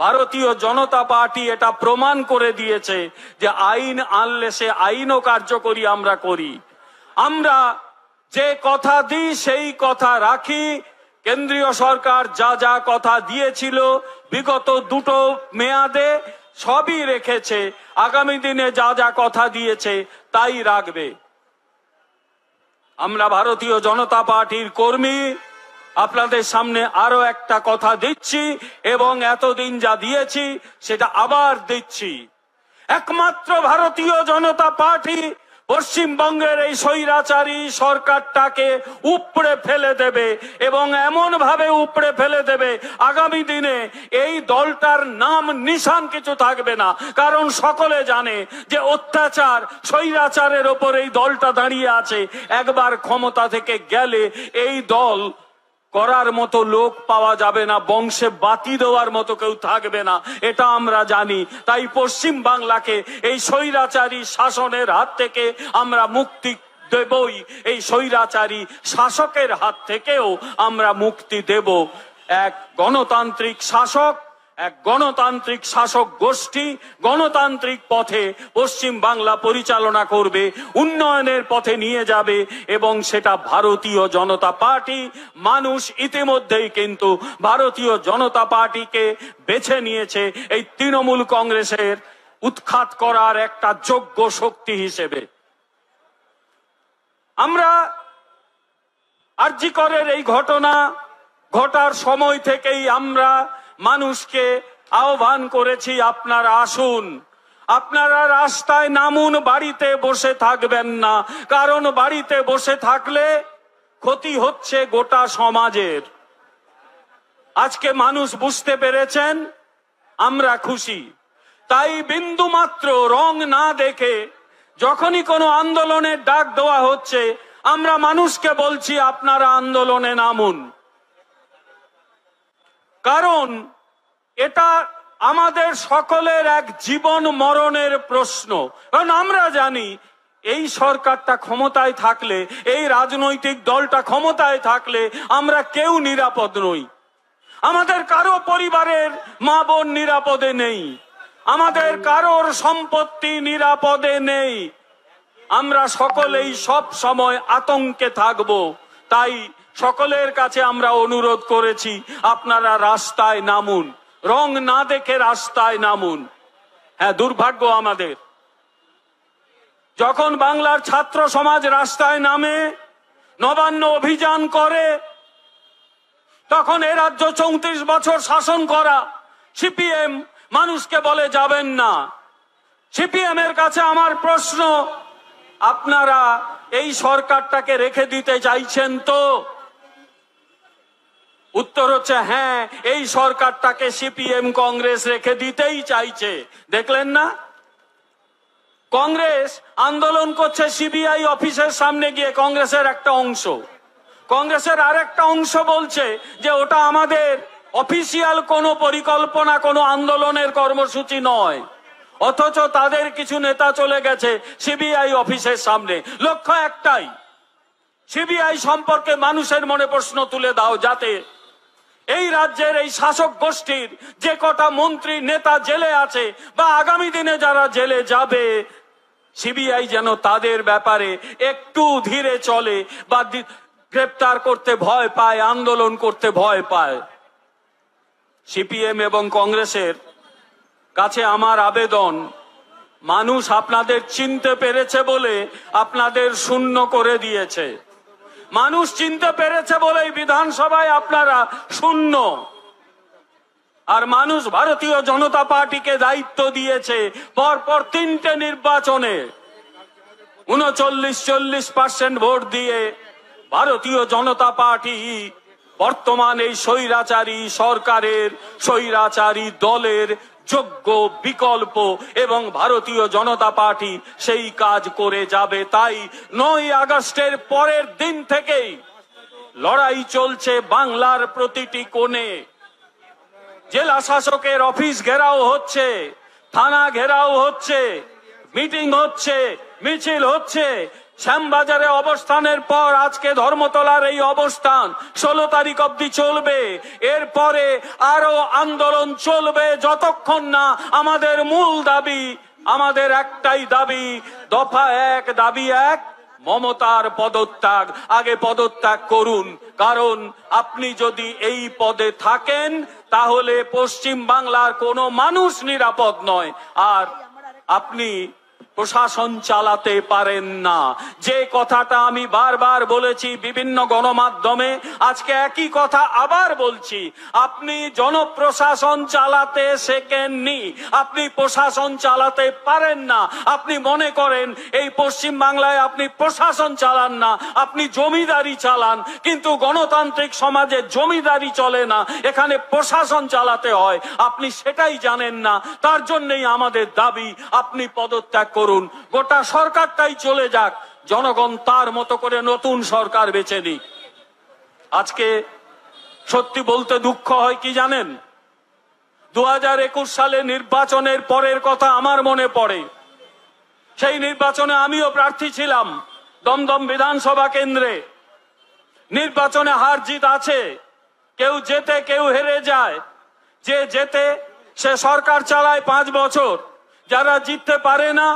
ভারতীয় জনতা পার্টি এটা প্রমাণ করে দিয়েছে যে আইন আনলে সে আইনও কার্যকরী আমরা করি। আমরা যে কথা দিই সেই কথা রাখি। কেন্দ্রীয় সরকার যা যা কথা দিয়েছিল বিগত দুটো মেয়াদে সবই রেখেছে, আগামী দিনে যা যা কথা দিয়েছে তাই রাখবে। আমরা ভারতীয় জনতা পার্টির কর্মী আপনাদের সামনে আরো একটা কথা দিচ্ছি এবং এতদিন যা দিয়েছি সেটা আবার দিচ্ছি। একমাত্র ভারতীয় জনতা পার্টি পশ্চিমবঙ্গের এই স্বৈরাচারী সরকারটাকে উপড়ে ফেলে দেবে এবং এমন ভাবে উপড়ে ফেলে দেবে আগামী দিনে এই দলটার নাম নিশান কিছু থাকবে না। কারণ সকলে জানে যে অত্যাচার স্বৈরাচারের ওপর এই দলটা দাঁড়িয়ে আছে। একবার ক্ষমতা থেকে গেলে এই দল করার মতো লোক পাওয়া যাবে না, বংশে বাতি দেওয়ার মতো কেউ থাকবে না, এটা আমরা জানি। তাই পশ্চিম বাংলাকে এই স্বৈরাচারী শাসনের হাত থেকে আমরা মুক্তি দেবই, এই স্বৈরাচারী শাসকের হাত থেকেও আমরা মুক্তি দেব। এক গণতান্ত্রিক শাসক, এক গণতান্ত্রিক শাসক গোষ্ঠী গণতান্ত্রিক পথে পশ্চিম বাংলা পরিচালনা করবে, উন্নয়নের পথে নিয়ে যাবে এবং সেটা ভারতীয় জনতা পার্টি। মানুষ ইতিমধ্যেই কিন্তু ভারতীয় জনতা পার্টিকে বেছে নিয়েছে এই তৃণমূল কংগ্রেসের উৎখাত করার একটা যোগ্য শক্তি হিসেবে। আমরা আরজি করের এই ঘটনা ঘটার সময় থেকেই আমরা মানুষকে আহ্বান করেছি, আপনারা আসুন, আপনারা রাস্তায় নামুন, বাড়িতে বসে থাকবেন না। কারণ বাড়িতে বসে থাকলে ক্ষতি হচ্ছে গোটা সমাজের। আজকে মানুষ বুঝতে পেরেছেন, আমরা খুশি। তাই বিন্দু মাত্র রং না দেখে যখনই কোনো আন্দোলনের ডাক দেওয়া হচ্ছে আমরা মানুষকে বলছি আপনারা আন্দোলনে নামুন। কারণ এটা আমাদের সকলের এক জীবন মরণের প্রশ্ন। কারণ আমরা জানি এই সরকারটা ক্ষমতায় থাকলে, এই রাজনৈতিক দলটা ক্ষমতায় থাকলে আমরা কেউ নিরাপদ নই। আমাদের কারো পরিবারের মা বোন নিরাপদে নেই, আমাদের কারোর সম্পত্তি নিরাপদে নেই। আমরা সকলেই সব সময় আতঙ্কে থাকব। তাই সকলের কাছে আমরা অনুরোধ করেছি, আপনারা রাস্তায় নামুন, রং না দেখে রাস্তায় নামুন। হ্যাঁ, দুর্ভাগ্য আমাদের, যখন বাংলার ছাত্র সমাজ রাস্তায় নামে, নবান্ন অভিযান করে, তখন এ রাজ্য 34 বছর শাসন করা সিপিএম মানুষকে বলে যাবেন না। সিপিএম এর কাছে আমার প্রশ্ন, আপনারা এই সরকারটাকে রেখে দিতে চাইছেন তো? উত্তর হচ্ছে হ্যাঁ, এই সরকারটাকে সিপিএম কংগ্রেস রেখে দিতেই চাইছে। দেখলেন না, কংগ্রেস আন্দোলন করছে সিবিআই অফিসের সামনে গিয়ে, কংগ্রেসের একটা অংশ। কংগ্রেসের আরেকটা অংশ বলছে যে ওটা আমাদের অফিসিয়াল কোনো পরিকল্পনা, কোনো আন্দোলনের কর্মসূচি নয়। অথচ তাদের কিছু নেতা চলে গেছে সিবিআই অফিসের সামনে। লক্ষ্য একটাই, সিবিআই সম্পর্কে মানুষের মনে প্রশ্ন তুলে দাও, যাতে এই রাজ্যের এই শাসক গোষ্ঠীর যে কটা মন্ত্রী নেতা জেলে আছে বা আগামী দিনে যারা জেলে যাবে, সিবিআই যেন তাদের ব্যাপারে একটু ধীরে চলে বা গ্রেপ্তার করতে ভয় পায়, আন্দোলন করতে ভয় পায়। সিপিএম এবং কংগ্রেসের কাছে আমার আবেদন, মানুষ আপনাদের চিনতে পেরেছে বলে আপনাদের শূন্য করে দিয়েছে। মানুষ চিনতে পেরেছে বলেই বিধানসভায় আপনারা শূন্য। আর মানুষ ভারতীয় জনতা পার্টিকে দায়িত্ব দিয়েছে পরপর 3টে নির্বাচনে 39-40% ভোট দিয়ে ভারতীয় জনতা পার্টি বর্তমান এই স্বৈরাচারী সরকারের, স্বৈরাচারী দলের যোগ্য বিকল্প এবং ভারতীয় জনতা পার্টি সেই কাজ করে যাবে। তাই 9 আগস্টের পরের দিন থেকেই লড়াই চলছে বাংলার প্রতিটি কোণে। জেলা শাসকের অফিস ঘেরাও হচ্ছে, থানা ঘেরাও হচ্ছে, মিটিং হচ্ছে, মিছিল হচ্ছে, শ্যামবাজারে অবস্থানের পর আজকে ধর্মতলার এই অবস্থান 16 তারিখ অবধি চলবে। এরপরে আরো আন্দোলন চলবে যতক্ষণ না আমাদের মূল দাবি, আমাদের একটাই দাবি, দফা এক, দাবি এক, মমতার পদত্যাগ। আগে পদত্যাগ করুন, কারণ আপনি যদি এই পদে থাকেন তাহলে পশ্চিম বাংলার কোনো মানুষ নিরাপদ নয়, আর আপনি প্রশাসন চালাতে পারেন না। যে কথাটা আমি বারবার বলেছি বিভিন্ন গণমাধ্যমে, আজকে একই কথা আবার বলছি, আপনি জনপ্রশাসন চালাতে শেখেননি, আপনি প্রশাসন চালাতে পারেন না। আপনি মনে করেন এই পশ্চিম বাংলায় আপনি প্রশাসন চালান না, আপনি জমিদারি চালান, কিন্তু গণতান্ত্রিক সমাজে জমিদারি চলে না, এখানে প্রশাসন চালাতে হয়। আপনি সেটাই জানেন না, তার জন্যই আমাদের দাবি আপনি পদত্যাগ করুন। গোটা সরকারটাই চলে যাক, জনগণ তার মতো করে নতুন সরকার বেছে নিক। আজকে সত্যি বলতে দুঃখ হয় কি জানেন, 2021 সালে নির্বাচনের পরের কথা আমার মনে পড়ে। সেই নির্বাচনে আমিও প্রার্থী ছিলাম দমদম বিধানসভা কেন্দ্রে। নির্বাচনে হার জিত আছে, কেউ জেতে কেউ হেরে যায়। যে জেতে সে সরকার চালায় 5 বছর, যারা জিততে পারে না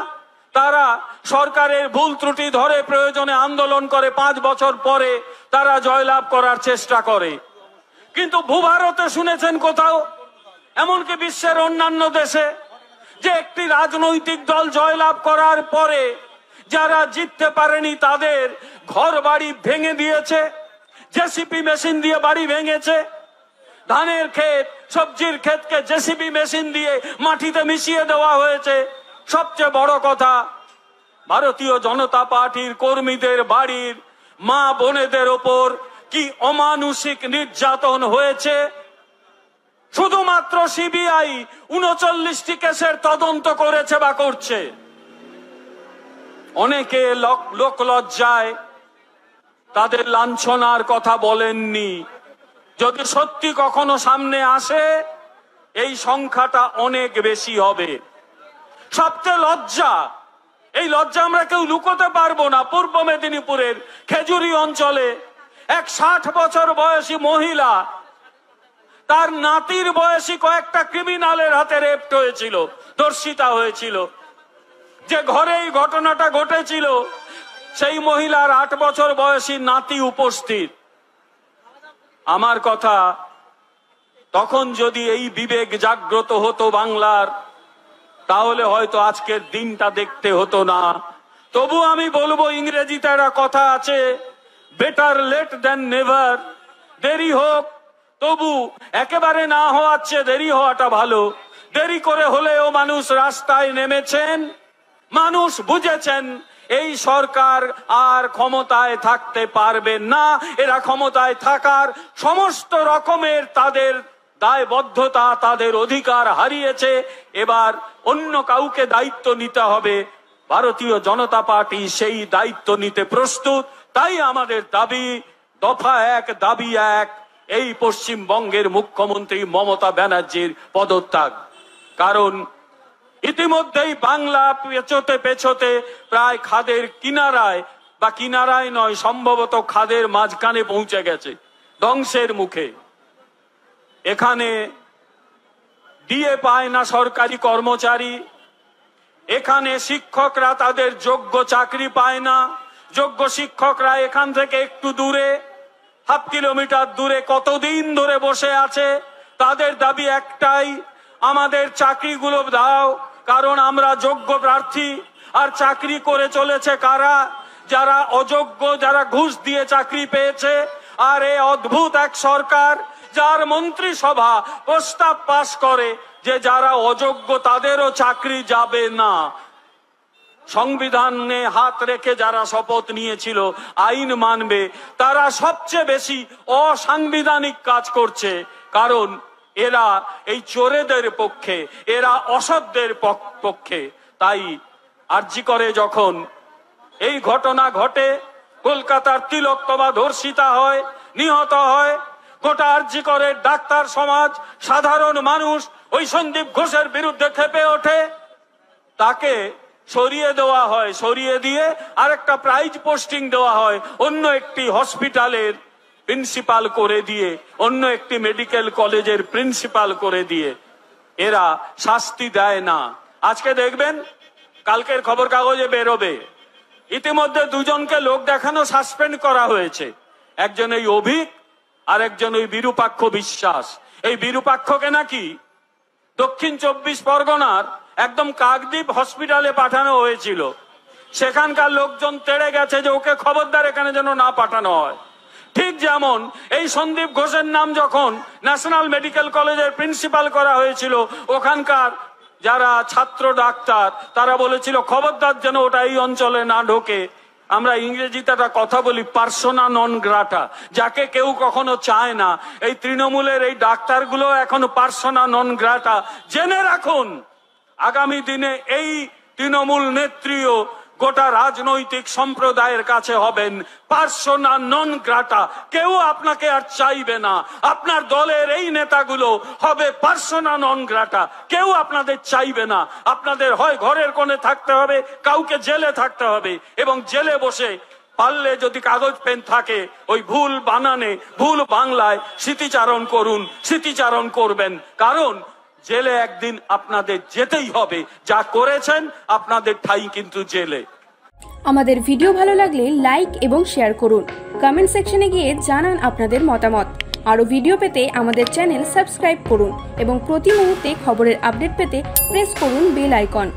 তারা সরকারের ভুল ত্রুটি ধরে প্রয়োজনে আন্দোলন করে 5 বছর পরে তারা জয়লাভ করার চেষ্টা করে। কিন্তু ভূভারতে শুনেছেন কোথাও, এমনকি বিশ্বের অন্যান্য দেশে, যে একটি রাজনৈতিক দল জয়লাভ করার পরে যারা জিততে পারেনি তাদের ঘর বাড়ি ভেঙে দিয়েছে, জেসিপি মেশিন দিয়ে বাড়ি ভেঙেছে, ধানের ক্ষেত সবজির ক্ষেতকে জেসিবি মেশিন দিয়ে মাটিতে মিশিয়ে দেওয়া হয়েছে। সবচেয়ে বড় কথা, ভারতীয় জনতা পার্টির কর্মীদের বাড়ির মা বোনেদের ওপর কি অমানুষিক নির্যাতন হয়েছে। শুধুমাত্র সিবিআই 39টি কেসের তদন্ত করেছে বা করছে। অনেকে লোক লজ্জায় তাদের লাঞ্ছনার কথা বলেননি। যদি সত্যি কখনো সামনে আসে এই সংখ্যাটা অনেক বেশি হবে। সবচেয়ে লজ্জা, এই লজ্জা আমরা কেউ লুকোতে পারবো না। পূর্ব মেদিনীপুরের খেজুরি অঞ্চলে এক 60 বছর বয়সী মহিলা, তার নাতির বয়সী কয়েকটা ক্রিমিনালের হাতে রেপ্ট হয়েছিল, ধর্ষিতা হয়েছিল। যে ঘরে এই ঘটনাটা ঘটেছিল সেই মহিলার 8 বছর বয়সী নাতি উপস্থিত। আমার কথা, তখন যদি এই বিবেক জাগ্রত হতো বাংলার, তাহলে হয়তো আজকের দিনটা দেখতে হতো না। তবু আমি বলবো, ইংরেজিতে একটা কথা আছে, বেটার লেট দ্যান নেভার। দেরি হোক তবু, একেবারে না হওয়ার চেয়ে দেরি হওয়াটা ভালো। দেরি করে হলেও মানুষ রাস্তায় নেমেছেন, মানুষ বুঝেছেন এই সরকার আর ক্ষমতায় থাকতে পারবে না। এরা ক্ষমতায় থাকার সমস্ত রকমের তাদের দায়বদ্ধতা, তাদের অধিকার হারিয়েছে। এবার অন্য কাউকে দায়িত্ব নিতে হবে। ভারতীয় জনতা পার্টি সেই দায়িত্ব নিতে প্রস্তুত। তাই আমাদের দাবি, দফা এক, দাবি এক, এই পশ্চিমবঙ্গের মুখ্যমন্ত্রী মমতা ব্যানার্জির পদত্যাগ। কারণ ইতিমধ্যেই বাংলা পেছোতে পেছোতে প্রায় খাদের কিনারায়, বা কিনারায় নয়, সম্ভবত খাদের মাঝখানে পৌঁছে গেছে, ধ্বংসের মুখে। এখানে ডিএ পায় না সরকারি কর্মচারী, এখানে শিক্ষকরা তাদের যোগ্য চাকরি পায় না। যোগ্য শিক্ষকরা এখান থেকে একটু দূরে, 1/2 কিলোমিটার দূরে কতদিন ধরে বসে আছে। তাদের দাবি একটাই, আমাদের চাকরিগুলো দাও, কারণ আমরা যোগ্য প্রার্থী। আর চাকরি করে চলেছে কারা? যারা অযোগ্য, যারা ঘুষ দিয়ে চাকরি পেয়েছে। আর এই অদ্ভুত এক সরকার, যার মন্ত্রিসভা প্রস্তাব পাশ করে যে যারা অযোগ্য তাদেরও চাকরি যাবে না। সংবিধানে হাত রেখে যারা শপথ নিয়েছিল আইন মানবে, তারা সবচেয়ে বেশি অসাংবিধানিক কাজ করছে। কারণ এরা এই চোরেদের পক্ষে, এরা অসৎদের পক্ষে। তাই আরজি করে যখন এই ঘটনা ঘটে, কলকাতার তিলোত্তমা ধর্ষিতা হয়, নিহত হয়, গোটা আরজি করে ডাক্তার সমাজ, সাধারণ মানুষ ওই সন্দীপ ঘোষের বিরুদ্ধে ক্ষেপে ওঠে। তাকে সরিয়ে দেওয়া হয়, সরিয়ে দিয়ে আরেকটা প্রাইজ পোস্টিং দেওয়া হয় অন্য একটি হসপিটালের প্রিন্সিপাল করে দিয়ে, অন্য একটি মেডিকেল কলেজের প্রিন্সিপাল করে দিয়ে। এরা শাস্তি দেয় না। আজকে দেখবেন কালকের খবর কাগজে বেরোবে, ইতিমধ্যে দুজনকে লোক দেখানো সাসপেন্ড করা হয়েছে। একজন এই অভিক আর একজন ওই বিরূপাক্ষ বিশ্বাস। এই বিরূপাক্ষকে নাকি দক্ষিণ 24 পরগনার একদম কাকদ্বীপ হসপিটালে পাঠানো হয়েছিল। সেখানকার লোকজন তেড়ে গেছে যে ওকে খবরদার এখানে যেন না পাঠানো হয়। ঠিক যেমন এই সন্দীপ ঘোষের নাম যখন ন্যাশনাল মেডিকেল কলেজের প্রিন্সিপাল করা হয়েছিল, ওখানকার যারা ছাত্র ডাক্তার তারা বলেছিল খবরদার যেন ওটা এই অঞ্চলে না ঢোকে। আমরা ইংরেজিতে একটা কথা বলি, পার্সোনা নন গ্রাটা, যাকে কেউ কখনো চায় না। এই তৃণমূলের এই ডাক্তারগুলো এখনো পার্সোনা নন গ্রাটা। জেনে রাখুন, আগামী দিনে এই তৃণমূল নেত্রীও গোটা রাজনৈতিক সম্প্রদায়ের কাছে হবেন পার্সোনা নন গ্রাটা। কেউ আপনাকে আর চাইবে না। আপনার দলের এই নেতাগুলো হবে পার্সোনা নন গ্রাটা। কেউ আপনাদের চাইবে না। আপনাদের হয় ঘরের কোণে থাকতে হবে, কাউকে জেলে থাকতে হবে, এবং জেলে বসে পারলে যদি কাগজ পেন থাকে ওই ভুল বানানে, ভুল বাংলায় স্মৃতিচারণ করুন, স্মৃতিচারণ করবেন। কারণ জেলে একদিন আপনাদের যেতেই হবে। যা করেছেন আপনাদের ঠাঁই কিন্তু জেলে। আমাদের ভিডিও ভালো লাগলে লাইক এবং শেয়ার করুন। কমেন্ট সেকশনে গিয়ে জানান আপনাদের মতামত। আরো ভিডিও পেতে আমাদের চ্যানেল সাবস্ক্রাইব করুন এবং প্রতি মুহূর্তে খবরের আপডেট পেতে প্রেস করুন বেল আইকন।